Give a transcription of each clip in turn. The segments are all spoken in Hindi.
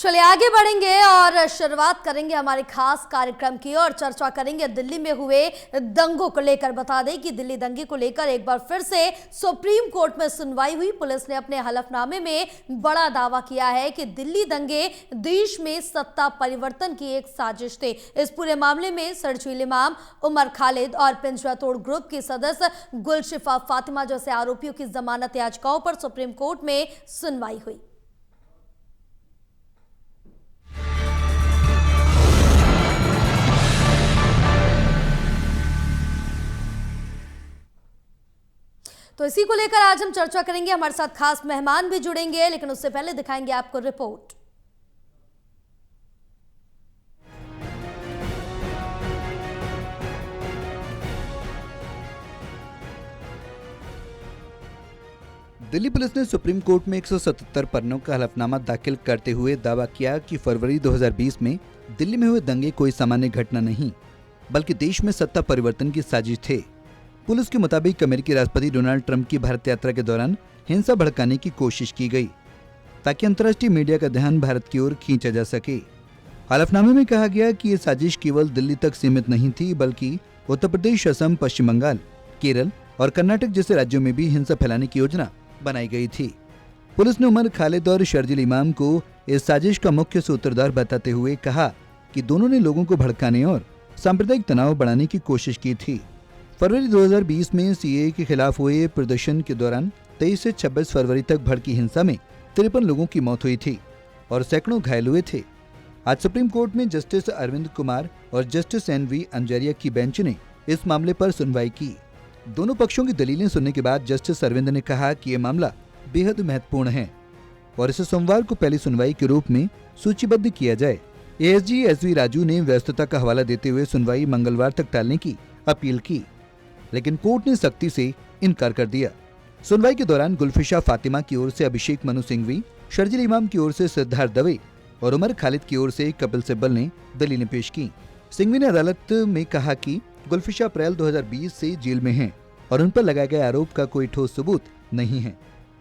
चलिए आगे बढ़ेंगे और शुरुआत करेंगे हमारे खास कार्यक्रम की और चर्चा करेंगे दिल्ली में हुए दंगों को लेकर। बता दें कि दिल्ली दंगे को लेकर एक बार फिर से सुप्रीम कोर्ट में सुनवाई हुई। पुलिस ने अपने हलफनामे में बड़ा दावा किया है कि दिल्ली दंगे देश में सत्ता परिवर्तन की एक साजिश थे। इस पूरे मामले में शर्जील इमाम, उमर खालिद और पिंजरा तोड़ ग्रुप के सदस्य गुलशिफा फातिमा जैसे आरोपियों की जमानत याचिकाओं पर सुप्रीम कोर्ट में सुनवाई हुई। तो इसी को लेकर आज हम चर्चा करेंगे। हमारे साथ खास मेहमान भी जुड़ेंगे, लेकिन उससे पहले दिखाएंगे आपको रिपोर्ट। दिल्ली पुलिस ने सुप्रीम कोर्ट में 177 पन्नों का हलफनामा दाखिल करते हुए दावा किया कि फरवरी 2020 में दिल्ली में हुए दंगे कोई सामान्य घटना नहीं, बल्कि देश में सत्ता परिवर्तन की साजिश थे। पुलिस के मुताबिक अमेरिकी राष्ट्रपति डोनाल्ड ट्रंप की भारत यात्रा के दौरान हिंसा भड़काने की कोशिश की गई ताकि अंतर्राष्ट्रीय मीडिया का ध्यान भारत की ओर खींचा जा सके। हलफनामे में कहा गया कि ये साजिश केवल दिल्ली तक सीमित नहीं थी, बल्कि उत्तर प्रदेश, असम, पश्चिम बंगाल, केरल और कर्नाटक जैसे राज्यों में भी हिंसा फैलाने की योजना बनाई गई थी। पुलिस ने उमर खालिद और शर्जील इमाम को इस साजिश का मुख्य सूत्रधार बताते हुए कहा कि दोनों ने लोगों को भड़काने और सांप्रदायिक तनाव बढ़ाने की कोशिश की थी। फरवरी 2020 में सीएए के खिलाफ हुए प्रदर्शन के दौरान 23 से 26 फरवरी तक भड़की हिंसा में 53 लोगों की मौत हुई थी और सैकड़ों घायल हुए थे। आज सुप्रीम कोर्ट में जस्टिस अरविंद कुमार और जस्टिस एनवी अंजारिया की बेंच ने इस मामले पर सुनवाई की। दोनों पक्षों की दलीलें सुनने के बाद जस्टिस अरविंद ने कहा कि यह मामला बेहद महत्वपूर्ण है और इसे सोमवार को पहली सुनवाई के रूप में सूचीबद्ध किया जाए। एएसजी एसवी राजू ने व्यस्तता का हवाला देते हुए सुनवाई मंगलवार तक टालने की अपील की, लेकिन कोर्ट ने सख्ती से इनकार कर दिया। सुनवाई के दौरान गुलफिशा फातिमा की ओर से अभिषेक मनु सिंघवी, शर्जील इमाम की ओर से सिद्धार्थ दवे और उमर खालिद की ओर से कपिल सिब्बल ने दलीलें पेश की। सिंघवी ने अदालत में कहा कि गुलफिशा अप्रैल 2020 से जेल में हैं और उन पर लगाए गए आरोप का कोई ठोस सबूत नहीं है।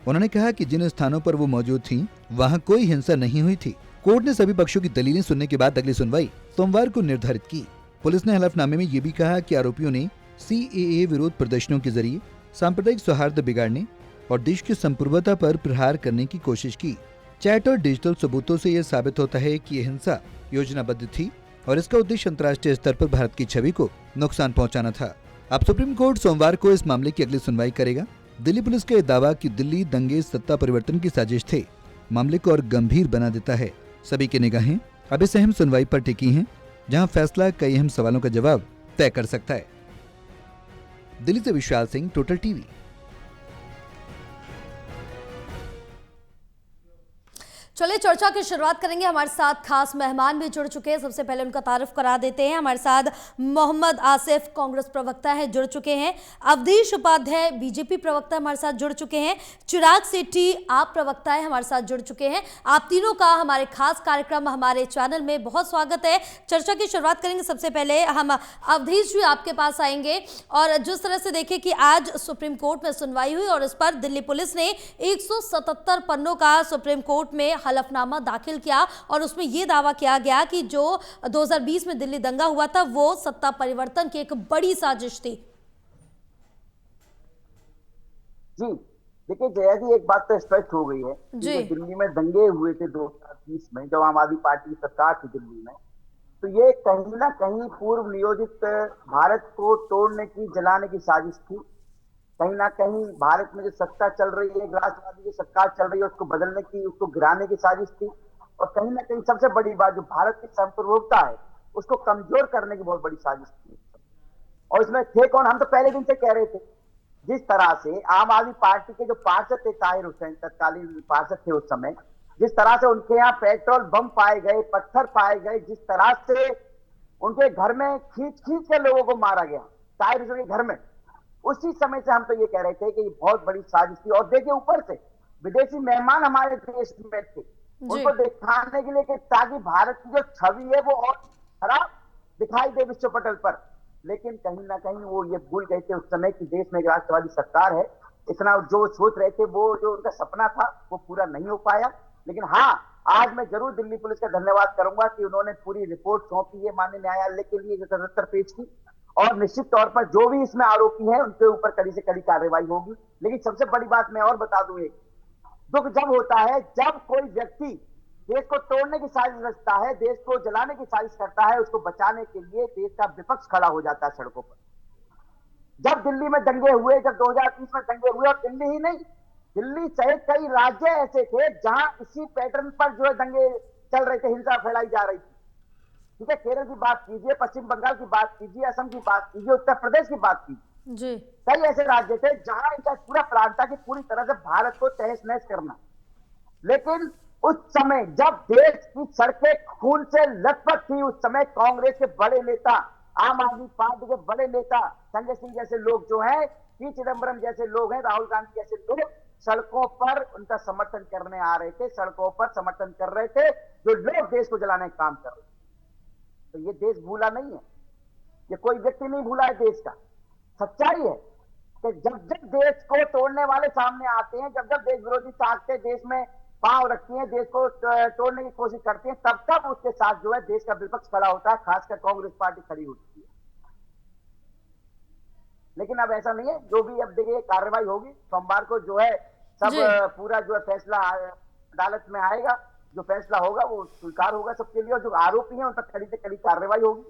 उन्होंने कहा कि जिन स्थानों पर वो मौजूद थीं, वहां कोई हिंसा नहीं हुई थी। कोर्ट ने सभी पक्षों की दलीलें सुनने के बाद अगली सुनवाई सोमवार को निर्धारित की। पुलिस ने हलफनामे में ये भी कहा कि आरोपियों ने सीएए विरोध प्रदर्शनों के जरिए सांप्रदायिक सौहार्द बिगाड़ने और देश की संप्रभुता पर प्रहार करने की कोशिश की। चैट और डिजिटल सबूतों से यह साबित होता है कि यह हिंसा योजनाबद्ध थी और इसका उद्देश्य अंतर्राष्ट्रीय स्तर पर भारत की छवि को नुकसान पहुंचाना था। अब सुप्रीम कोर्ट सोमवार को इस मामले की अगली सुनवाई करेगा। दिल्ली पुलिस का यह दावा कि दिल्ली दंगे सत्ता परिवर्तन की साजिश थे, मामले को और गंभीर बना देता है। सभी की निगाहें अब इस अहम सुनवाई पर टिकी हैं, जहां फैसला कई अहम सवालों का जवाब तय कर सकता है। दिल्ली से विशाल सिंह, टोटल टीवी। चलिए चर्चा की शुरुआत करेंगे। हमारे साथ खास मेहमान भी जुड़ चुके हैं। सबसे पहले उनका तारुफ करा देते हैं। हमारे साथ मोहम्मद आसिफ, कांग्रेस प्रवक्ता है, जुड़ चुके हैं। अवधेश उपाध्याय, बीजेपी प्रवक्ता हमारे साथ जुड़ चुके हैं। चिराग सेठी, आप प्रवक्ता है, हमारे साथ जुड़ चुके हैं। आप तीनों का हमारे खास कार्यक्रम, हमारे चैनल में बहुत स्वागत है। चर्चा की शुरुआत करेंगे। सबसे पहले हम अवधेश जी आपके पास आएंगे और जिस तरह से देखें कि आज सुप्रीम कोर्ट में सुनवाई हुई और इस पर दिल्ली पुलिस ने 177 पन्नों का सुप्रीम कोर्ट में हलफनामा दाखिल किया और उसमें यह दावा किया गया कि जो 2020 में दिल्ली दंगा हुआ था वो सत्ता परिवर्तन की एक बड़ी साजिश थी। जी देखिए जया जी, एक बात तो स्पष्ट हो गई है कि दिल्ली में दंगे हुए थे 2020 में, जब आम आदमी पार्टी की सरकार थी दिल्ली में, तो ये कहीं ना कहीं पूर्व नियोजित भारत को तोड़ने की, जलाने की साजिश थी। कहीं ना कहीं भारत में जो सत्ता चल रही है, राष्ट्रवादी की सरकार चल रही है, उसको बदलने की, उसको गिराने की साजिश थी। और कहीं ना कहीं सबसे बड़ी बात, जो भारत की संप्रभुता है उसको कमजोर करने की बहुत बड़ी साजिश थी। और इसमें थे कौन? हम तो पहले दिन से कह रहे थे, जिस तरह से आम आदमी पार्टी के जो पार्षद थे, ताहिर हुसैन तत्कालीन पार्षद थे उस समय, जिस तरह से उनके यहाँ पेट्रोल बम पाए गए, पत्थर पाए गए, जिस तरह से उनके घर में खींच खींच के लोगों को मारा गया ताहिर हुसैन के घर में, उसी समय से हम तो ये कह रहे थे कि ये बहुत बड़ी साजिश थी। और देखिए ऊपर से विदेशी मेहमान हमारे देश में थे, उनको दिखाने के लिए कि ताकि भारत की जो छवि है वो और खराब दिखाई दे विश्व पटल पर। लेकिन कहीं ना कहीं वो ये भूल गए थे उस समय कि देश में एक राष्ट्रवादी सरकार है। इतना जो सोच रहे थे, वो जो उनका सपना था वो पूरा नहीं हो पाया। लेकिन हाँ, आज मैं जरूर दिल्ली पुलिस का धन्यवाद करूंगा कि उन्होंने पूरी रिपोर्ट सौंपी है माननीय न्यायालय के लिए, जो 77 पेज की, और निश्चित तौर पर जो भी इसमें आरोपी हैं उनके ऊपर कड़ी से कड़ी कार्रवाई होगी। लेकिन सबसे बड़ी बात मैं और बता दूं, एक दुख जब होता है जब कोई व्यक्ति देश को तोड़ने की साजिश रचता है, देश को जलाने की साजिश करता है, उसको बचाने के लिए देश का विपक्ष खड़ा हो जाता है सड़कों पर। जब दिल्ली में दंगे हुए, जब 2030 में दंगे हुए, और दिल्ली ही नहीं, दिल्ली सहित कई राज्य ऐसे थे जहां इसी पैटर्न पर जो है दंगे चल रहे थे, हिंसा फैलाई जा रही थी। ठीक है, केरल की बात कीजिए, पश्चिम बंगाल की बात कीजिए, असम की बात कीजिए, उत्तर प्रदेश की बात कीजिए जी। कई ऐसे राज्य थे जहां इनका पूरा प्लान था कि पूरी तरह से भारत को तहस नहस करना। लेकिन उस समय जब देश की सड़कें खून से लथपथ थी, उस समय कांग्रेस के बड़े नेता, आम आदमी पार्टी के बड़े नेता, संजय सिंह जैसे लोग जो हैं, पी चिदम्बरम जैसे लोग हैं, राहुल गांधी जैसे लोग सड़कों पर उनका समर्थन करने आ रहे थे, सड़कों पर समर्थन कर रहे थे, जो लोग देश को जलाने का काम कर रहे थे। तो ये देश भूला नहीं है, ये कोई व्यक्ति नहीं भूला है देश का। सच्चाई है कि जब जब देश को तोड़ने वाले सामने आते हैं, जब जब देश विरोधी ताकतें देश में पांव रखती हैं, देश को तोड़ने की कोशिश करती हैं, तब तब उसके साथ जो है देश का विपक्ष खड़ा होता है, खासकर कांग्रेस पार्टी खड़ी होती है। लेकिन अब ऐसा नहीं है, जो भी अब देखिए कार्रवाई होगी सोमवार को, जो है सब पूरा जो है फैसला अदालत में आएगा, जो फैसला होगा वो स्वीकार होगा सबके लिए, और जो आरोपी हैं उन पर कड़ी से कड़ी कार्रवाई होगी।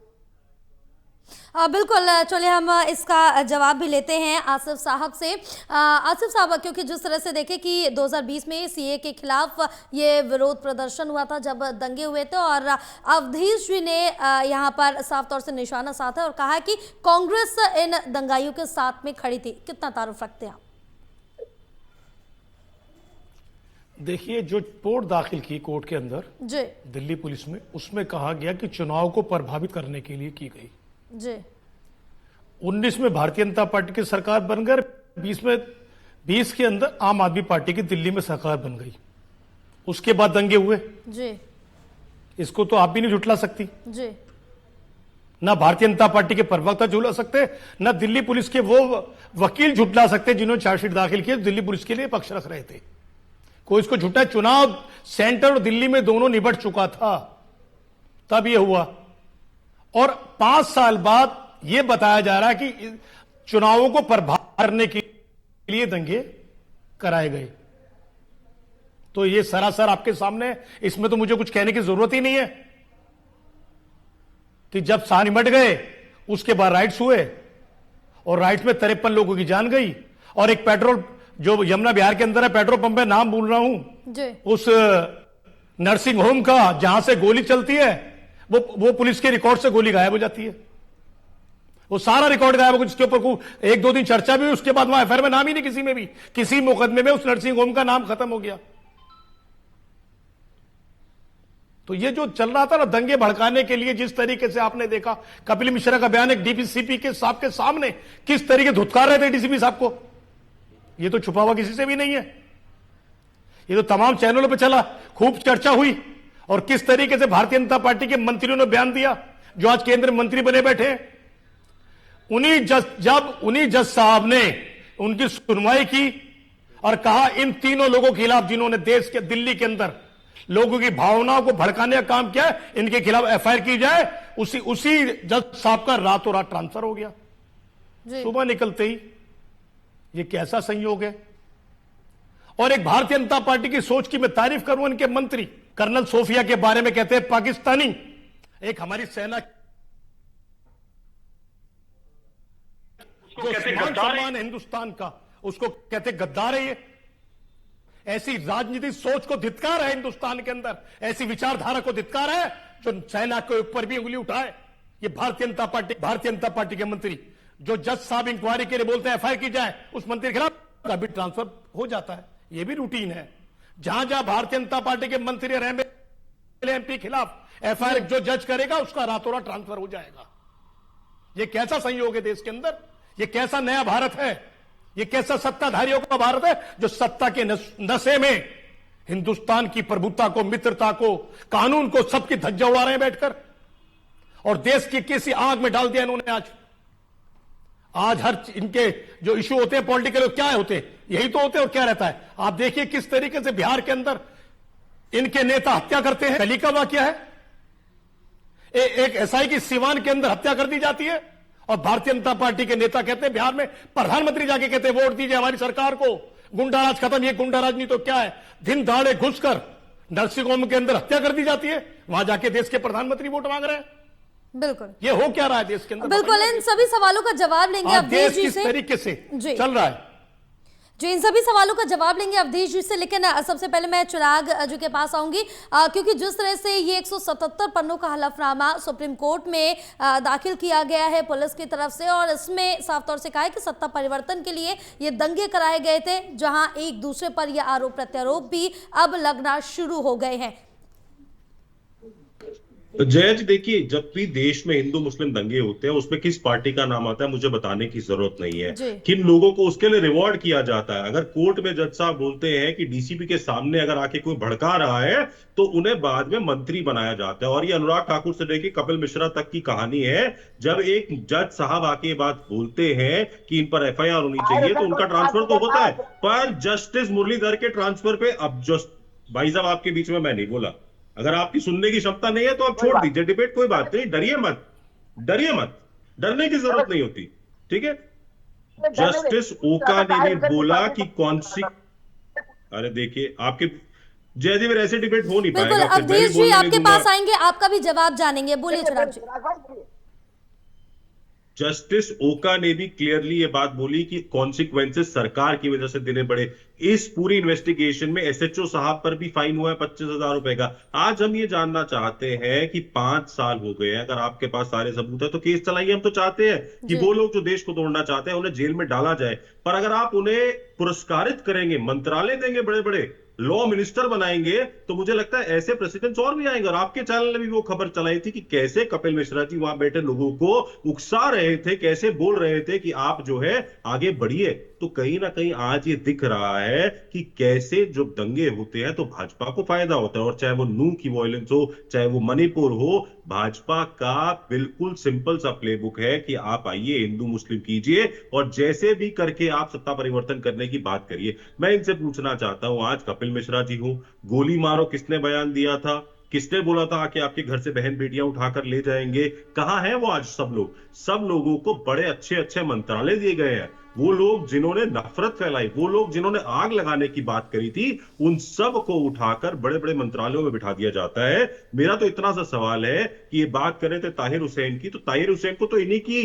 बिल्कुल, चलिए हम इसका जवाब भी लेते हैं आसिफ साहब से। आसिफ साहब, क्योंकि जिस तरह से देखें कि 2020 में सीए के खिलाफ ये विरोध प्रदर्शन हुआ था जब दंगे हुए थे, और अवधेश जी ने यहाँ पर साफ तौर से निशाना साधा और कहा कि कांग्रेस इन दंगाइयों के साथ में खड़ी थी। कितना तारुफ रखते हैं आप? देखिए, जो रिपोर्ट दाखिल की कोर्ट के अंदर जी दिल्ली पुलिस में, उसमें कहा गया कि चुनाव को प्रभावित करने के लिए की गई जी। 19 में भारतीय जनता पार्टी की सरकार बन गई, 20 के अंदर आम आदमी पार्टी की दिल्ली में सरकार बन गई। उसके बाद दंगे हुए जी। इसको तो आप भी नहीं झुठला सकती जी। ना भारतीय जनता पार्टी के प्रवक्ता झुठला सकते, ना दिल्ली पुलिस के वो वकील झुठला सकते जिन्होंने चार्जशीट दाखिल किए, दिल्ली पुलिस के लिए पक्ष रख रहे थे। कोई इसको झूठा, चुनाव सेंटर और दिल्ली में दोनों निबट चुका था, तब यह हुआ। और 5 साल बाद यह बताया जा रहा है कि चुनावों को प्रभावित करने के लिए दंगे कराए गए। तो यह सरासर आपके सामने, इसमें तो मुझे कुछ कहने की जरूरत ही नहीं है कि जब साल निमट गए उसके बाद राइट्स हुए, और राइट्स में 53 लोगों की जान गई, और एक पेट्रोल जो यमुना बिहार के अंदर है, पेट्रोल पंप में नाम भूल रहा हूं, उस नर्सिंग होम का जहां से गोली चलती है, वो पुलिस के रिकॉर्ड से गोली गायब हो जाती है। वो सारा रिकॉर्ड गायब हो, जिसके ऊपर 1-2 दिन चर्चा भी हुई, उसके बाद वहां एफआईआर में नाम ही नहीं, किसी में भी, किसी मुकदमे में उस नर्सिंग होम का नाम खत्म हो गया। तो ये जो चल रहा था ना दंगे भड़काने के लिए, जिस तरीके से आपने देखा कपिल मिश्रा का बयान एक डीसीपी के साहब के सामने किस तरीके धुतकार रहे थे डीसीपी साहब को, ये तो छुपा हुआ किसी से भी नहीं है, ये तो तमाम चैनलों पे चला, खूब चर्चा हुई। और किस तरीके से भारतीय जनता पार्टी के मंत्रियों ने बयान दिया, जो आज केंद्रीय मंत्री बने बैठे हैं। जब उन्हीं जज साहब ने उनकी सुनवाई की और कहा इन तीनों लोगों के खिलाफ जिन्होंने देश के दिल्ली के अंदर लोगों की भावनाओं को भड़काने का काम किया है, इनके खिलाफ एफआईआर की जाए, उसी जज साहब का रातों रात ट्रांसफर हो गया सुबह निकलते ही। ये कैसा संयोग है। और एक भारतीय जनता पार्टी की सोच की मैं तारीफ करूं, इनके मंत्री कर्नल सोफिया के बारे में कहते हैं पाकिस्तानी, एक हमारी सेना जो सम्मान हिंदुस्तान का, उसको कहते गद्दार है। ये ऐसी राजनीतिक सोच को धिक्कार है हिंदुस्तान के अंदर, ऐसी विचारधारा को धिक्कार है जो सेना के ऊपर भी उंगली उठाए। ये भारतीय जनता पार्टी के मंत्री जो जज साहब इंक्वायरी के लिए बोलते हैं एफआईआर की जाए, उस मंत्री के खिलाफ अभी ट्रांसफर हो जाता है। यह भी रूटीन है। जहां जहां भारतीय जनता पार्टी के मंत्री और एमपी खिलाफ एफआईआर जो जज करेगा उसका रातों रात ट्रांसफर हो जाएगा। यह कैसा संयोग है देश के अंदर, यह कैसा नया भारत है, यह कैसा सत्ताधारियों का भारत है जो सत्ता के नशे में हिंदुस्तान की प्रभुता को, मित्रता को, कानून को, सबकी धज्जा उड़ा रहे हैं बैठकर, और देश की किसी आग में डाल दिया इन्होंने। आज हर इनके जो इशू होते हैं पॉलिटिकल, क्या होते हैं, यही तो होते हैं और क्या रहता है। आप देखिए किस तरीके से बिहार के अंदर इनके नेता हत्या करते हैं। कल का वाकया है, एक एसआई की सीवान के अंदर हत्या कर दी जाती है और भारतीय जनता पार्टी के नेता कहते हैं, बिहार में प्रधानमंत्री जाके कहते हैं वोट दीजिए हमारी सरकार को, गुंडाराज खत्म। ये गुंडाराज नहीं तो क्या है, दिन दहाड़े घुसकर नर्सिंग होम के अंदर हत्या कर दी जाती है, वहां जाके देश के प्रधानमंत्री वोट मांग रहे हैं। बिल्कुल, ये हो क्या रहा है देश के अंदर? बिल्कुल, इन सभी सवालों का जवाब लेंगे अवधेश जी से। किस तरीके से चल रहा है जी, इन सभी सवालों का जवाब लेंगे अवधेश जी से, लेकिन सबसे पहले मैं चिराग जी के पास आऊंगी, क्योंकि जिस तरह से ये 177 पन्नों का हलफनामा सुप्रीम कोर्ट में दाखिल किया गया है पुलिस की तरफ से, और इसमें साफ तौर से कहा है कि सत्ता परिवर्तन के लिए ये दंगे कराए गए थे, जहां एक दूसरे पर ये आरोप प्रत्यारोप भी अब लगना शुरू हो गए हैं। जया जी, देखिए, जब भी देश में हिंदू मुस्लिम दंगे होते हैं उसमें किस पार्टी का नाम आता है मुझे बताने की जरूरत नहीं है, किन लोगों को उसके लिए रिवॉर्ड किया जाता है। अगर कोर्ट में जज साहब बोलते हैं कि डीसीपी के सामने अगर आके कोई भड़का रहा है तो उन्हें बाद में मंत्री बनाया जाता है। और ये अनुराग ठाकुर से लेकर कपिल मिश्रा तक की कहानी है। जब एक जज साहब आके ये बात बोलते हैं कि इन पर एफआईआर होनी चाहिए तो उनका ट्रांसफर तो होता है, पर जस्टिस मुरलीधर के ट्रांसफर पे अब भाई साहब आपके बीच में मैं नहीं बोला, अगर आपकी सुनने की क्षमता नहीं है तो आप छोड़ दीजिए डिबेट, कोई बात नहीं, डरिए मत, डरिए मत, डरने की जरूरत नहीं होती, ठीक है। जस्टिस ओका ने भी बोला कि कौन सी, अरे देखिए आपके जय जी मेरे ऐसे डिबेट हो नहीं पाएगा। बिल्कुल, अवधेश जी आपके पास आएंगे, आपका भी जवाब जानेंगे, बोलिए चिराग जी। जस्टिस ओका ने भी क्लियरली ये बात बोली कि कॉन्सिक्वेंसेस सरकार की वजह से देने पड़े। इस पूरी इन्वेस्टिगेशन में एसएचओ साहब पर भी फाइन हुआ है 25,000 रुपए का। आज हम ये जानना चाहते हैं कि 5 साल हो गए हैं, अगर आपके पास सारे सबूत है तो केस चलाइए। हम तो चाहते हैं कि वो लोग जो देश को तोड़ना चाहते हैं उन्हें जेल में डाला जाए, पर अगर आप उन्हें पुरस्कारित करेंगे, मंत्रालय देंगे, बड़े बड़े लॉ मिनिस्टर बनाएंगे, तो मुझे लगता है ऐसे प्रेसिडेंट्स और भी आएंगे। और आपके चैनल ने भी वो खबर चलाई थी कि कैसे कपिल मिश्रा जी वहां बैठे लोगों को उकसा रहे थे, कैसे बोल रहे थे कि आप जो है आगे बढ़िए। तो कहीं ना कहीं आज ये दिख रहा है कि कैसे जो दंगे होते हैं तो भाजपा को फायदा होता है। और चाहे वो नू की वायलेंस हो, चाहे वो मणिपुर हो, भाजपा का बिल्कुल सिंपल सा प्लेबुक है कि आप आइए, हिंदू मुस्लिम कीजिए और जैसे भी करके आप सत्ता परिवर्तन करने की बात करिए। मैं इनसे पूछना चाहता हूं, आज कपिल मिश्रा जी हूं, गोली मारो किसने बयान दिया था, किसने बोला था आके आपके घर से बहन बेटियां उठाकर ले जाएंगे, कहां है वो आज सब लोग? सब लोगों को बड़े अच्छे अच्छे मंत्रालय दिए गए हैं। वो लोग जिन्होंने नफरत फैलाई, वो लोग जिन्होंने आग लगाने की बात करी थी, उन सब को उठाकर बड़े बड़े मंत्रालयों में बिठा दिया जाता है। मेरा तो इतना सा सवाल है कि ये बात करें थे ताहिर हुसैन की, तो ताहिर हुसैन को तो इन्हीं की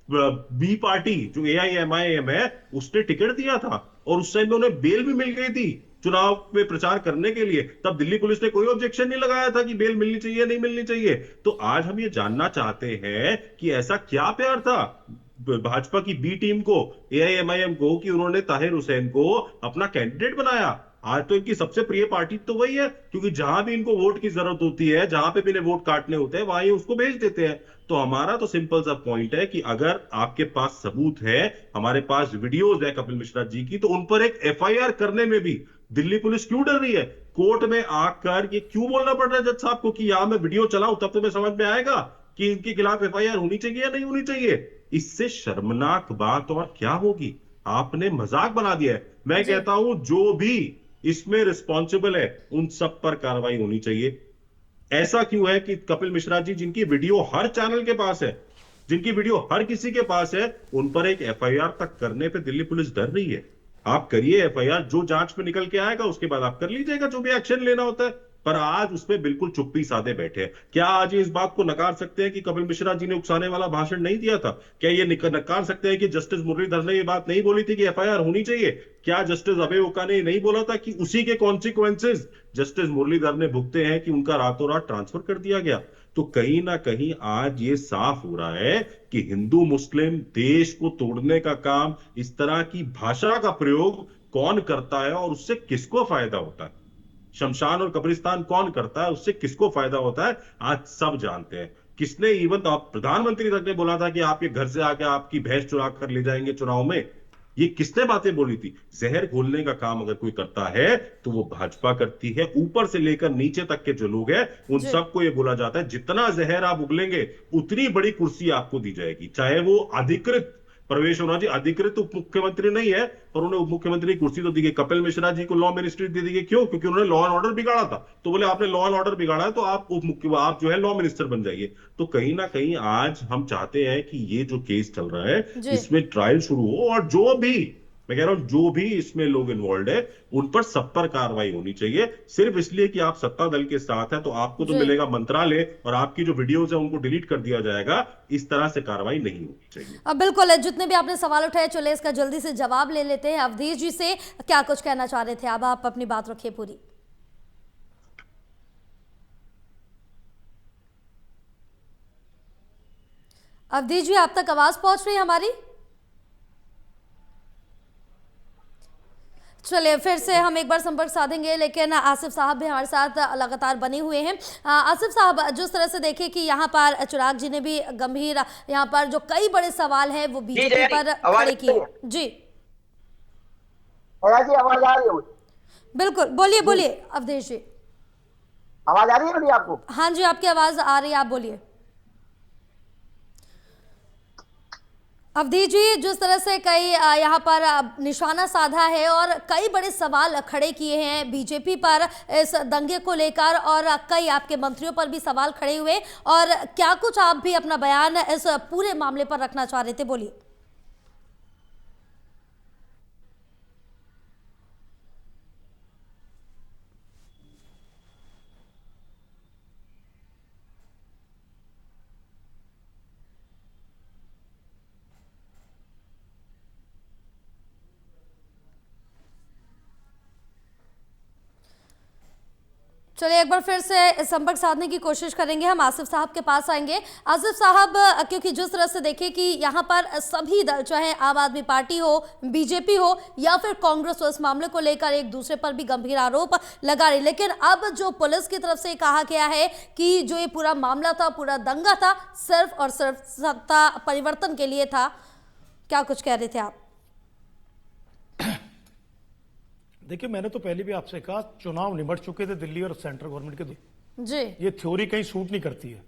बी पार्टी जो AIMIM है उसने टिकट दिया था और उस टाइम में उन्हें बेल भी मिल गई थी चुनाव में प्रचार करने के लिए। तब दिल्ली पुलिस ने कोई ऑब्जेक्शन नहीं लगाया था कि बेल मिलनी चाहिए नहीं मिलनी चाहिए। तो आज हम ये जानना चाहते हैं कि ऐसा क्या प्यार था भाजपा की बी टीम को, AIMIM को, कि उन्होंने ताहिर हुसैन को अपना कैंडिडेट बनाया। आज तो इनकी सबसे प्रिय पार्टी तो वही है, क्योंकि जहां भी इनको वोट की जरूरत होती है, जहां पे भी इन्हें वोट काटने होते हैं, वहां ही उसको भेज देते हैं। तो हमारा तो सिंपल सा पॉइंट है कि अगर आपके पास सबूत है, हमारे पास वीडियोज है कपिल मिश्रा जी की, तो उन पर एक FIR करने में भी दिल्ली पुलिस क्यों डर रही है? कोर्ट में आकर ये क्यों बोलना पड़ रहा है जज साहब को कि यहां मैं वीडियो चलाऊं, तब तो मैं समझ में आएगा कि इनके खिलाफ FIR होनी चाहिए या नहीं होनी चाहिए। इससे शर्मनाक बात और क्या होगी? आपने मजाक बना दिया है। मैं कहता हूं जो भी इसमें रिस्पॉन्सिबल है उन सब पर कार्रवाई होनी चाहिए। ऐसा क्यों है कि कपिल मिश्रा जी, जिनकी वीडियो हर चैनल के पास है, जिनकी वीडियो हर किसी के पास है, उन पर एक FIR तक करने पे दिल्ली पुलिस डर रही है? आप करिए FIR, जो जांच में निकल के आएगा उसके बाद आप कर लीजिएगा जो भी एक्शन लेना होता है, पर आज उसमें बिल्कुल चुप्पी साधे बैठे हैं। क्या आज ये इस बात को नकार सकते हैं कि कपिल मिश्रा जी ने उकसाने वाला भाषण नहीं दिया था? क्या ये नकार सकते हैं कि जस्टिस मुरलीधर ने ये बात नहीं बोली थी कि FIR होनी चाहिए? क्या जस्टिस अभय ओका ने नहीं बोला था कि उसी के कॉन्सिक्वेंसेस जस्टिस मुरलीधर ने भुगते हैं कि उनका रातों रात ट्रांसफर कर दिया गया? तो कहीं ना कहीं आज ये साफ हो रहा है कि हिंदू मुस्लिम देश को तोड़ने का काम, इस तरह की भाषा का प्रयोग कौन करता है और उससे किसको फायदा होता है, शमशान और कब्रिस्तान कौन करता है, उससे किसको फायदा होता है, आज सब जानते हैं। किसने, इवन प्रधानमंत्री तक ने बोला था कि आपके घर से आके आपकी भैंस चुरा कर ले जाएंगे चुनाव में। ये किसने बातें बोली थी? जहर घोलने का काम अगर कोई करता है तो वो भाजपा करती है। ऊपर से लेकर नीचे तक के जो लोग हैं उन सबको ये बोला जाता है जितना जहर आप उगलेंगे उतनी बड़ी कुर्सी आपको दी जाएगी, चाहे वो अधिकृत प्रवेश होना जी अधिकृत उप मुख्यमंत्री नहीं है, पर उन्हें उप मुख्यमंत्री की कुर्सी तो दी गई। कपिल मिश्रा जी को लॉ मिनिस्ट्री दे दी गई, क्यों? क्योंकि उन्होंने लॉ एंड ऑर्डर बिगाड़ा था, तो बोले आपने लॉ एंड ऑर्डर बिगाड़ा है तो आप आप जो है लॉ मिनिस्टर बन जाइए। तो कहीं ना कहीं आज हम चाहते हैं कि ये जो केस चल रहा है इसमें ट्रायल शुरू हो, और जो भी, मैं कह रहा हूं, जो भी इसमें लोग इन्वॉल्व है उन पर सब पर कार्रवाई होनी चाहिए। सिर्फ इसलिए कि आप सत्ता दल के साथ हैं तो आपको तो मिलेगा मंत्रालय, और आपकी जो वीडियोस है उनको डिलीट कर दिया जाएगा, इस तरह से कार्रवाई नहीं होनी चाहिए। अब बिल्कुल, जितने भी आपने सवाल उठाए, चले इसका जल्दी से जवाब ले लेते हैं। अवधेश जी से क्या कुछ कहना चाह रहे थे अब आप अपनी बात रखिए पूरी। अवधेश जी, आप तक आवाज पहुंच रही है हमारी? चलिए फिर से हम एक बार संपर्क साधेंगे, लेकिन आसिफ साहब भी हमारे साथ लगातार बने हुए हैं। आसिफ साहब, जिस तरह से देखें कि यहाँ पर चिराग जी ने भी गंभीर, यहाँ पर जो कई बड़े सवाल हैं वो बीजेपी पर खड़े किए। जी आवाज आ रही है? बिल्कुल, बोलिए बोलिए अवधेश जी। आवाज आ रही है मेरी आपको? हाँ जी, आपकी आवाज आ रही है, आप बोलिए। अवधेश जी, जिस तरह से कई यहाँ पर निशाना साधा है और कई बड़े सवाल खड़े किए हैं बीजेपी पर इस दंगे को लेकर, और कई आपके मंत्रियों पर भी सवाल खड़े हुए, और क्या कुछ आप भी अपना बयान इस पूरे मामले पर रखना चाह रहे थे, बोलिए। चलिए एक बार फिर से संपर्क साधने की कोशिश करेंगे, हम आसिफ साहब के पास आएंगे। आसिफ साहब, क्योंकि जिस तरह से देखें कि यहाँ पर सभी दल, चाहे आम आदमी पार्टी हो, बीजेपी हो या फिर कांग्रेस हो, इस मामले को लेकर एक दूसरे पर भी गंभीर आरोप लगा रही, लेकिन अब जो पुलिस की तरफ से कहा गया है कि जो ये पूरा मामला था, पूरा दंगा था, सिर्फ और सिर्फ सत्ता परिवर्तन के लिए था। क्या कुछ कह रहे थे आप? देखिए, मैंने तो पहले भी आपसे कहा, चुनाव निबट चुके थे दिल्ली और सेंट्रल गवर्नमेंट के जी। ये थ्योरी कहीं सूट नहीं करती है।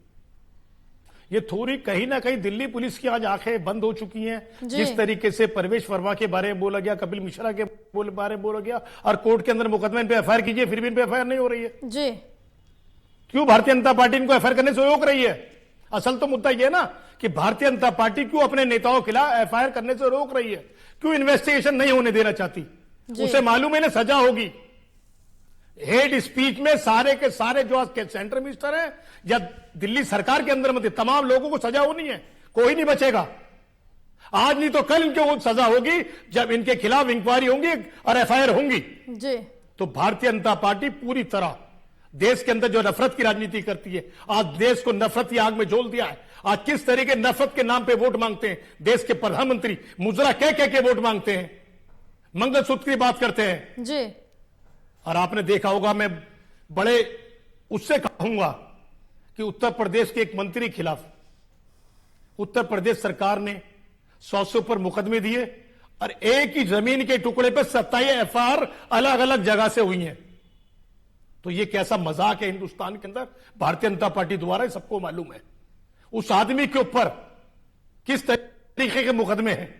ये थ्योरी कहीं ना कहीं दिल्ली पुलिस की आज आंखें बंद हो चुकी हैं। जिस तरीके से परवेश वर्मा के बारे में बोला गया, कपिल मिश्रा के बारे में बोला गया, और कोर्ट के अंदर मुकदमे इन पे एफआईआर कीजिए, फिर भी इन पे एफआईआर नहीं हो रही है जी। क्यों भारतीय जनता पार्टी इनको एफआईआर करने से रोक रही है? असल तो मुद्दा यह ना कि भारतीय जनता पार्टी क्यों अपने नेताओं के खिलाफ एफआईआर करने से रोक रही है, क्यों इन्वेस्टिगेशन नहीं होने देना चाहती? उसे मालूम है ना सजा होगी। हेड स्पीच में सारे के सारे जो आज के सेंट्रल मिनिस्टर हैं या दिल्ली सरकार के अंदर में तमाम लोगों को सजा होनी है, कोई नहीं बचेगा। आज नहीं तो कल इनको सजा होगी जब इनके खिलाफ इंक्वायरी होंगी और एफआईआर होंगी जी। तो भारतीय जनता पार्टी पूरी तरह देश के अंदर जो नफरत की राजनीति करती है, आज देश को नफरत की आग में झोल दिया है। आज किस तरीके नफरत के नाम पे वोट मांगते हैं, देश के प्रधानमंत्री मुजरा कह के वोट मांगते हैं, मंगलसूत्र की बात करते हैं जी। और आपने देखा होगा, मैं बड़े उससे कहूंगा कि उत्तर प्रदेश के एक मंत्री के खिलाफ उत्तर प्रदेश सरकार ने 100 से ऊपर मुकदमे दिए और एक ही जमीन के टुकड़े पर 27 एफआईआर अलग अलग जगह से हुई हैं। तो ये कैसा मजाक है हिंदुस्तान के अंदर भारतीय जनता पार्टी द्वारा, सबको मालूम है उस आदमी के ऊपर किस तरीके के मुकदमे हैं।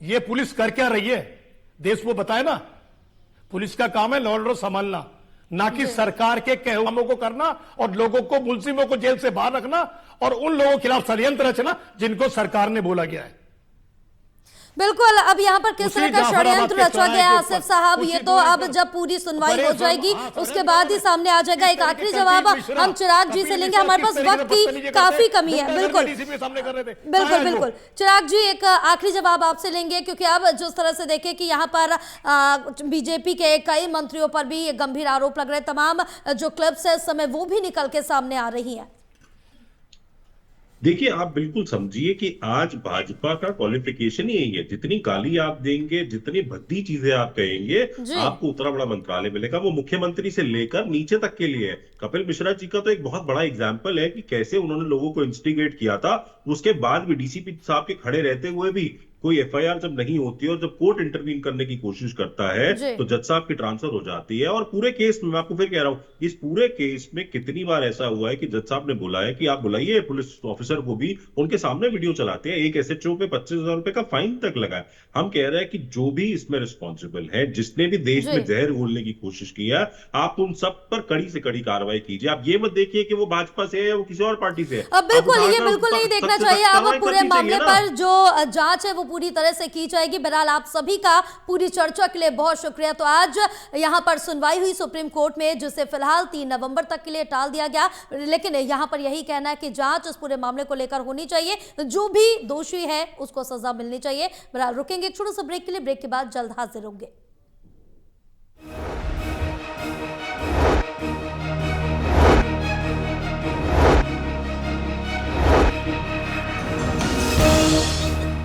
ये पुलिस कर क्या रही है, देश को बताए ना। पुलिस का काम है लॉ एंड ऑर्डर संभालना, ना कि सरकार के कामों को करना और लोगों को, मुलजिमों को जेल से बाहर रखना और उन लोगों के खिलाफ षड्यंत्र रचना जिनको सरकार ने बोला गया है। बिल्कुल, अब यहाँ पर किस तरह का षड्यंत्र रचा गया आसिफ साहब, ये तो अब जब पूरी सुनवाई हो जाएगी उसके बाद ही सामने आ जाएगा। एक आखिरी जवाब हम चिराग जी से लेंगे, हमारे पास वक्त की काफी कमी है। बिल्कुल बिल्कुल बिल्कुल, चिराग जी एक आखिरी जवाब आपसे लेंगे, क्योंकि अब जिस तरह से देखें कि यहाँ पर बीजेपी के कई मंत्रियों पर भी गंभीर आरोप लग रहे हैं, तमाम जो क्लिप्स है इस समय वो भी निकल के सामने आ रही है। देखिए, आप बिल्कुल समझिए कि आज भाजपा का क्वालिफिकेशन ही यही है, जितनी गाली आप देंगे, जितनी भद्दी चीजें आप कहेंगे, आपको उतना बड़ा मंत्रालय मिलेगा। वो मुख्यमंत्री से लेकर नीचे तक के लिए है। कपिल मिश्रा जी का तो एक बहुत बड़ा एग्जाम्पल है कि कैसे उन्होंने लोगों को इंस्टिगेट किया था। उसके बाद भी डीसीपी साहब के खड़े रहते हुए भी कोई एफआईआर जब नहीं होती और जब कोर्ट इंटरवीन करने की कोशिश करता है तो जज साहब की ट्रांसफर हो जाती है। और पूरे केस में मैं आपको फिर कह रहा हूं, इस पूरे केस में कितनी बार ऐसा हुआ है कि जज साहब ने बोला है कि आप बुलाइए पुलिस ऑफिसर को भी, उनके सामने वीडियो चलाते हैं। एक एसएचओ पे 25,000 रुपए का फाइन तक लगा है। हम कह रहे हैं कि जो भी इसमें रिस्पॉन्सिबल है, जिसने भी देश में जहर घोलने की कोशिश की है, आप उन सब पर कड़ी से कड़ी कार्रवाई कीजिए। आप ये मत देखिए कि वो भाजपा से है या वो किसी और पार्टी से है। अब बिल्कुल ये बिल्कुल नहीं देखना चाहिए। अब पूरे मामले पर जो जांच है वो पूरी तरह से की जाएगी। बहरहाल आप सभी का पूरी चर्चा के लिए बहुत शुक्रिया। तो आज यहां पर सुनवाई हुई सुप्रीम कोर्ट में, जिसे फिलहाल 3 नवंबर तक के लिए टाल दिया गया, लेकिन यहां पर यही कहना है कि जांच इस पूरे मामले को लेकर होनी चाहिए, जो भी दोषी है उसको सजा मिलनी चाहिए। बहरहाल रुकेंगे एक छोटे से ब्रेक के लिए, ब्रेक के बाद जल्द हाजिर होंगे।